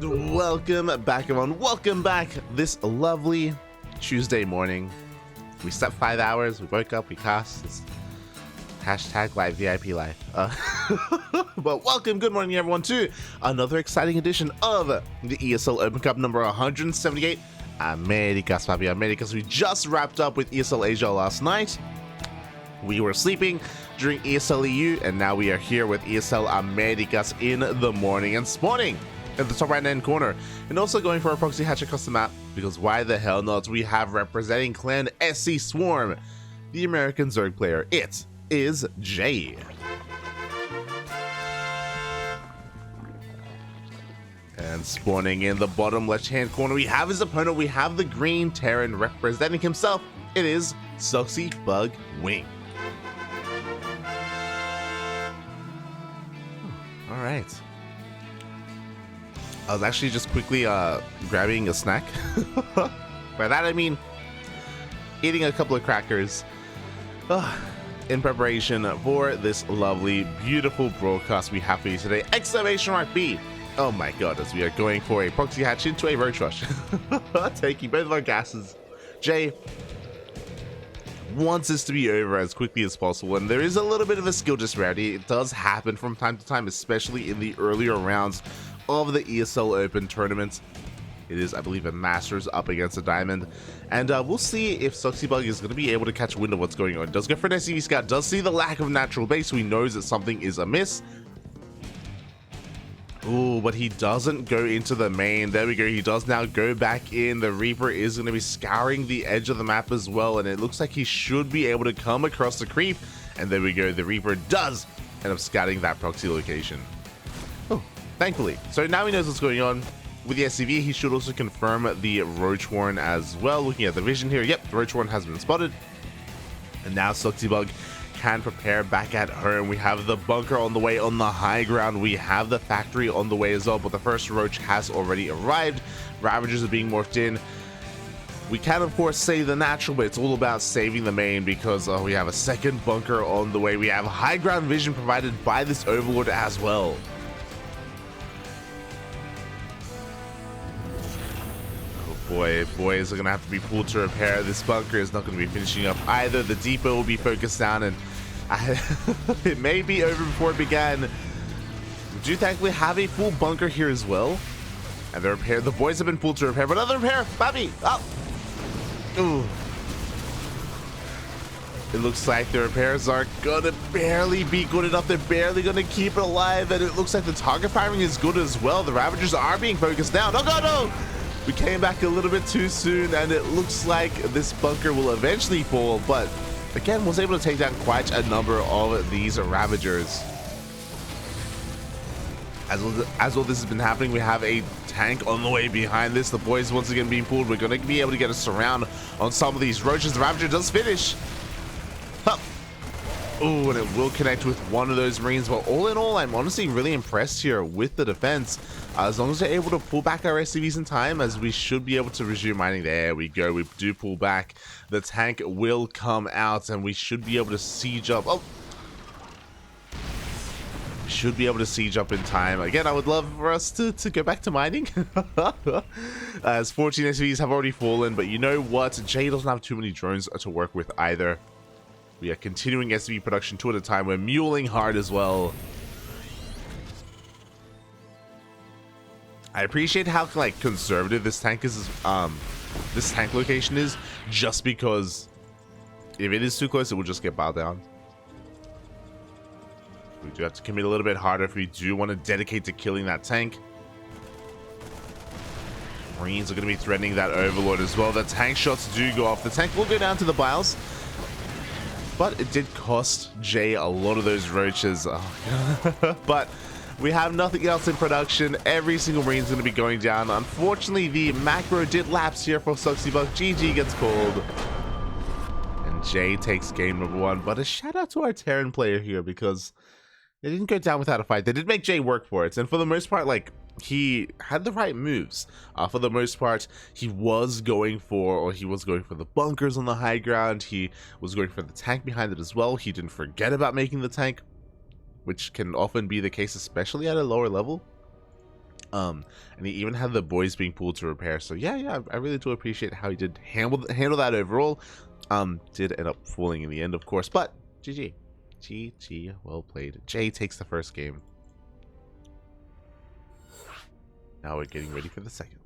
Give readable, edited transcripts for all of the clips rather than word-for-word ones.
And welcome back, everyone. Welcome back this lovely Tuesday morning. We slept 5 hours, we woke up, we cast. It's hashtag live VIP life. But welcome, good morning, everyone, to another exciting edition of the ESL Open Cup number 178 Americas, Papi Americas. We just wrapped up with ESL Asia last night. We were sleeping during ESL EU, and now we are here with ESL Americas in the morning and spawning at the top right hand corner, and also going for a proxy hatch across the map, because why the hell not? We have representing clan SC Swarm, the American Zerg player. It is Jay. And spawning in the bottom left hand corner, we have his opponent. We have the green Terran representing himself. It is SoxyBugWing. All right. I was actually just quickly grabbing a snack. By that I mean eating a couple of crackers in preparation for this lovely, beautiful broadcast we have for you today. Exclamation mark B. Oh my god, as we are going for a proxy hatch into a roach rush. Taking both of our gases. Jay wants this to be over as quickly as possible, and there is a little bit of a skill disparity. It does happen from time to time, especially in the earlier rounds of the ESL Open tournament. It is, I believe, a Masters up against a Diamond, and we'll see if SoxyBug is going to be able to catch wind of what's going on. Does go for an SCV scout, does see the lack of natural base, so he knows that something is amiss. Ooh, but he doesn't go into the main. There we go. He does now go back in. The Reaper is going to be scouring the edge of the map as well, and it looks like he should be able to come across the creep. And there we go. The Reaper does end up scouting that proxy location. Oh, thankfully. So now he knows what's going on. With the SCV, he should also confirm the Roach Warren as well. Looking at the vision here, yep, the Roach Warren has been spotted. And now SoxyBug can prepare back at home. We have the bunker on the way on the high ground. We have the factory on the way as well, but the first Roach has already arrived. Ravagers are being morphed in. We can, of course, save the natural, but it's all about saving the main, because we have a second bunker on the way. We have high ground vision provided by this Overlord as well. Boys are gonna have to be pulled to repair. This bunker is not gonna be finishing up either. The depot will be focused down, and it may be over before it began. We do thankfully have a full bunker here as well, and the repair. The boys have been pulled to repair, but another repair, Bobby. Oh, ooh. It looks like the repairs are gonna barely be good enough. They're barely gonna keep it alive, and it looks like the target firing is good as well. The Ravagers are being focused down. Oh god, no! We came back a little bit too soon, and it looks like this bunker will eventually fall, but again, was able to take down quite a number of these Ravagers. As all this has been happening, we have a tank on the way behind this. The boys once again being pulled. We're going to be able to get a surround on some of these Roaches. The Ravager does finish. Huh. Ooh, and it will connect with one of those Marines. But all in all, I'm honestly really impressed here with the defense. As long as they're able to pull back our SCVs in time, as we should be able to resume mining. There we go. We do pull back. The tank will come out, and we should be able to siege up. Oh, we should be able to siege up in time. Again, I would love for us to go back to mining. As 14 SCVs have already fallen, but you know what? Jay doesn't have too many drones to work with either. We are continuing SCV production 2 at a time. We're muling hard as well. I appreciate how like conservative this tank is. This tank location is, just because if it is too close, it will just get bowed down. We do have to commit a little bit harder if we do want to dedicate to killing that tank. Marines are going to be threatening that Overlord as well. The tank shots do go off. The tank will go down to the biles, but it did cost Jay a lot of those Roaches. Oh, but we have nothing else in production. Every single Marine is going to be going down. Unfortunately, the macro did lapse here for SoxyBug. GG gets called, and Jay takes game number 1. But a shout out to our Terran player here, because they didn't go down without a fight. They did make Jay work for it, and for the most part, like, he had the right moves. For the most part, he was going for the bunkers on the high ground. He was going for the tank behind it as well. He didn't forget about making the tank, which can often be the case, especially at a lower level. And he even had the boys being pulled to repair. So yeah, I really do appreciate how he did handle that overall. Did end up falling in the end, of course, but GG, well played. Jay takes the first game. Now we're getting ready for the second.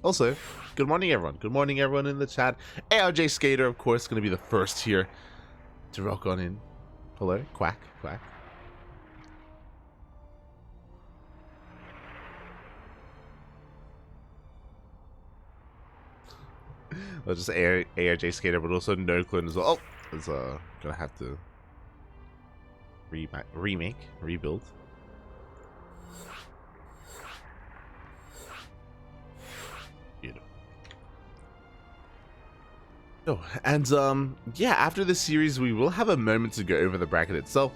Also, good morning everyone. Good morning everyone in the chat. ARJ Skater, of course, going to be the first here to rock on in. Hello, quack. Not just ARJ Skater, but also No Clone as well. Oh, it's gonna have to rebuild. Beautiful. Oh, and yeah, after this series, we will have a moment to go over the bracket itself.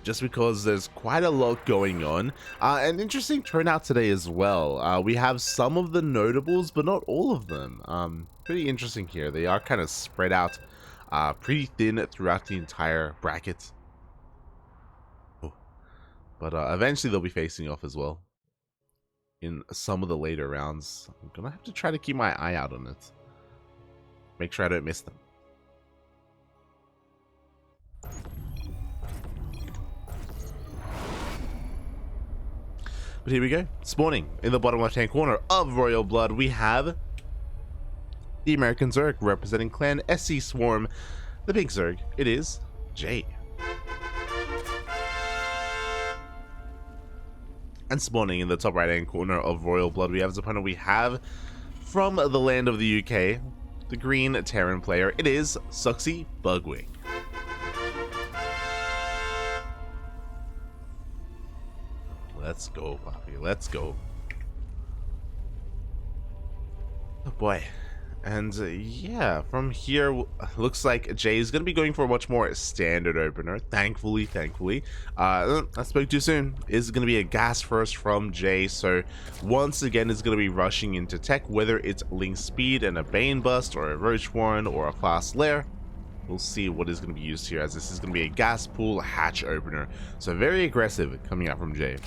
Just because there's quite a lot going on. An interesting turnout today as well. We have some of the notables, but not all of them. Pretty interesting here. They are kind of spread out pretty thin throughout the entire bracket. Oh. But eventually they'll be facing off as well in some of the later rounds. I'm going to have to try to keep my eye out on it. Make sure I don't miss them. But here we go. Spawning in the bottom left-hand corner of Royal Blood, we have the American Zerg representing Clan SC Swarm. The big Zerg, it is Jay. And spawning in the top right-hand corner of Royal Blood, we have as opponent we have from the land of the UK, the green Terran player. It is SoxyBugWing. Let's go, Poppy. Let's go. Oh boy. And yeah, from here, looks like Jay is going to be going for a much more standard opener. Thankfully. I spoke too soon. Is going to be a gas first from Jay. So once again, is going to be rushing into tech, whether it's Link Speed and a Bane Bust, or a Roach Warren, or a Fast Lair. We'll see what is going to be used here, as this is going to be a gas pool hatch opener. So very aggressive coming out from Jay.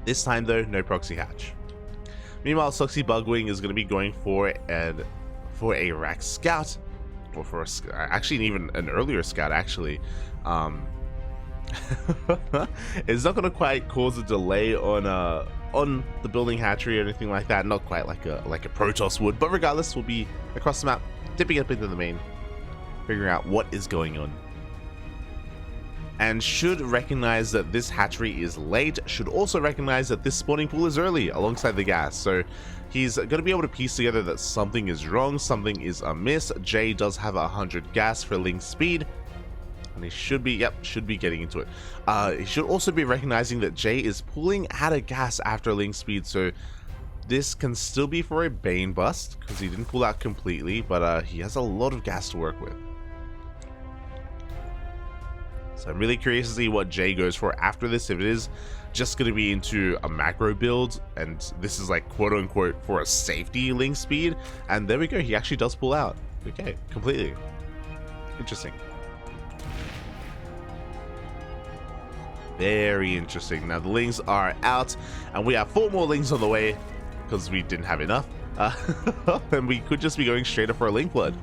This time though, no proxy hatch. Meanwhile, SoxyBugWing is going to be going for a rack scout, or for actually even an earlier scout. Actually, it's not going to quite cause a delay on the building hatchery or anything like that. Not quite like a Protoss would, but regardless, we'll be across the map, dipping up into the main, figuring out what is going on. And should recognize that this hatchery is late, should also recognize that this spawning pool is early alongside the gas. So he's going to be able to piece together that something is wrong, something is amiss. Jay does have 100 gas for Link Speed, and he should be, should be getting into it. He should also be recognizing that Jay is pulling out of gas after Link Speed, so this can still be for a Bane Bust, because he didn't pull out completely, but he has a lot of gas to work with. So I'm really curious to see what Jay goes for after this, if it is just going to be into a macro build, and this is like quote unquote for a safety Link Speed, and there we go, he actually does pull out. Okay, completely. Interesting. Very interesting. Now the Lings are out, and we have 4 more Lings on the way, because we didn't have enough. And we could just be going straight up for a Link Blood.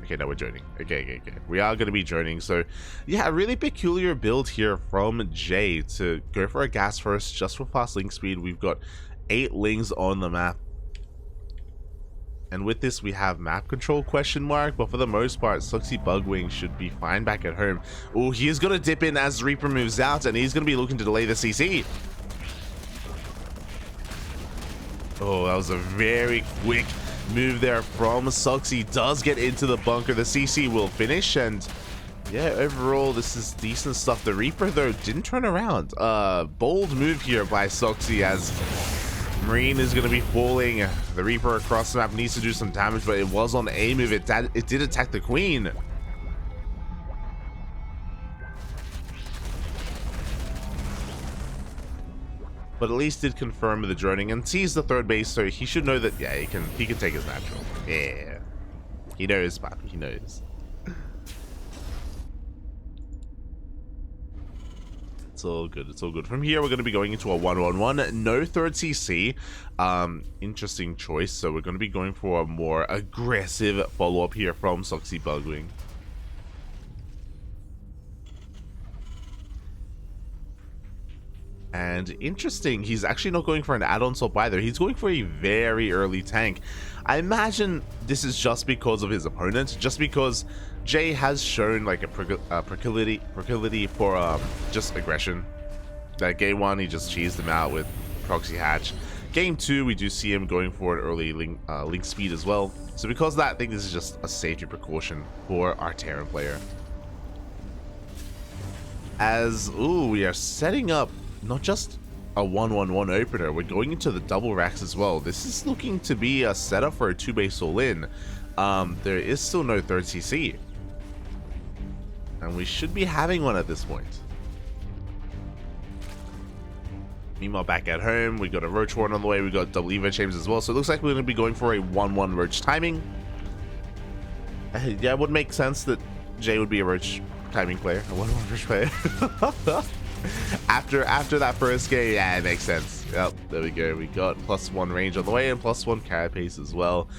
Okay, now we're joining. Okay. We are going to be joining. So, yeah, a really peculiar build here from Jay to go for a gas first just for fast Link Speed. We've got 8 Lings on the map. And with this, we have map control question mark. But for the most part, SoxyBugWing should be fine back at home. Oh, he is going to dip in as Reaper moves out, and he's going to be looking to delay the CC. Oh, that was a very quick move there from Soxy. Does get into the bunker. The CC will finish, and yeah, overall this is decent stuff. The Reaper though didn't turn around. Bold move here by Soxy, as Marine is going to be falling. The Reaper across the map needs to do some damage, but it was on a move. It did attack the Queen. But at least did confirm the droning and sees the third base, so he should know that, yeah, he can take his natural. Yeah, he knows, man. He knows. It's all good. It's all good. From here, we're going to be going into a 1-1-1. No third CC. Interesting choice. So we're going to be going for a more aggressive follow-up here from SoxyBugWing. And interesting, he's actually not going for an add-on swap either. He's going for a very early tank. I imagine this is just because of his opponent, just because Jay has shown like a proclivity for just aggression. That game 1, he just cheesed him out with proxy hatch. Game 2, we do see him going for an early link speed as well. So because of that, I think this is just a safety precaution for our Terran player. As, ooh, we are setting up not just a 1-1-1 opener, we're going into the double racks as well. This is looking to be a setup for a 2-base all-in. There is still no third CC. And we should be having one at this point. Meanwhile, back at home, we got a Roach Horn on the way, we got double Evo Chambers as well. So it looks like we're going to be going for a 1-1 Roach timing. Yeah, it would make sense that Jay would be a Roach timing player, a 1-1 Roach player. After that first game, yeah, it makes sense. Yep, there we go. We got +1 range on the way and +1 carapace as well.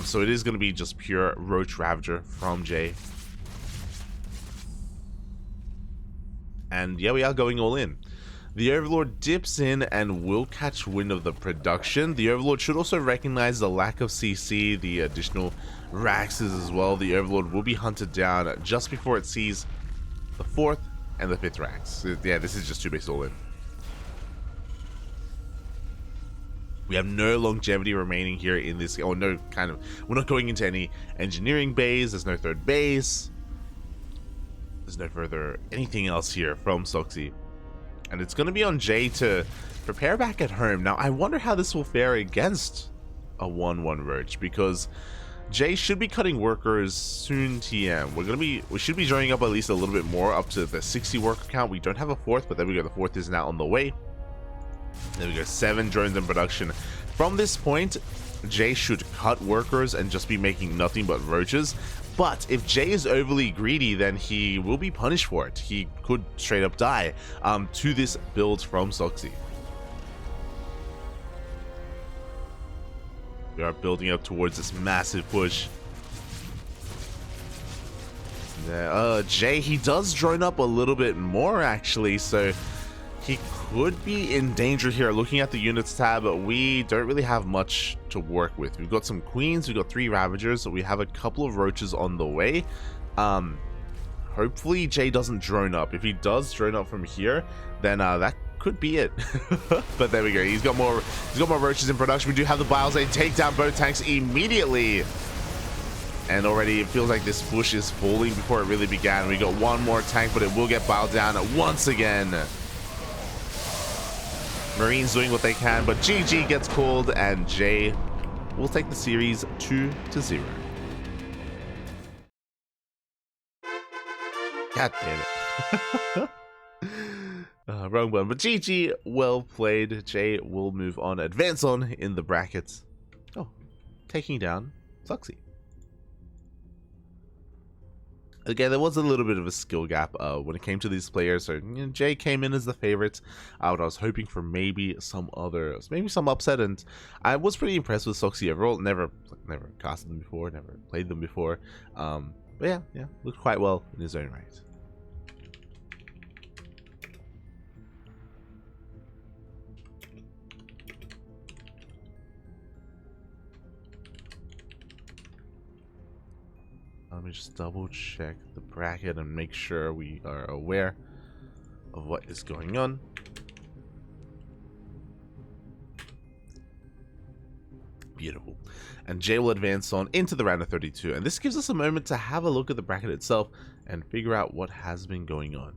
So it is going to be just pure Roach Ravager from Jay. And yeah, we are going all in. The Overlord dips in and will catch wind of the production. The Overlord should also recognize the lack of CC, the additional Raxes as well. The Overlord will be hunted down just before it sees the 4th and the 5th Rax. Yeah, this is just 2-base all in. We have no longevity remaining here in this, or no kind of, we're not going into any engineering bays, there's no third base, there's no further anything else here from Soxy. And it's going to be on Jay to prepare back at home. Now, I wonder how this will fare against a 1-1 Roach, because Jay should be cutting workers soon TM. We should be joining up at least a little bit more, up to the 60 worker count. We don't have a 4th, but there we go, the 4th is now on the way. There we go, 7 drones in production. From this point, Jay should cut workers and just be making nothing but roaches. But if Jay is overly greedy, then he will be punished for it. He could straight up die to this build from Soxy. We are building up towards this massive push. Yeah, Jay, he does drone up a little bit more actually, so he could be in danger here. Looking at the units tab, we don't really have much to work with. We've got some queens, we've got 3 ravagers, so we have a couple of roaches on the way. Hopefully Jay doesn't drone up. If he does drone up from here, then that could be it. But there we go, he's got more roaches in production. We do have the Biles, they take down both tanks immediately. And already it feels like this push is falling before it really began. We got one more tank, but it will get biled down once again. Marines doing what they can, but GG gets called, and Jay will take the series 2-0. God damn it. Wrong one, but GG, well played. Jay will move on, advance on in the brackets. Oh, taking down Soxy. Again, there was a little bit of a skill gap when it came to these players. So Jay came in as the favorite, but I was hoping for maybe some upset, and I was pretty impressed with Soxy overall. Never casted them before, never played them before, but yeah, looked quite well in his own right. Let me just double check the bracket and make sure we are aware of what is going on. Beautiful. And Jay will advance on into the round of 32. And this gives us a moment to have a look at the bracket itself and figure out what has been going on.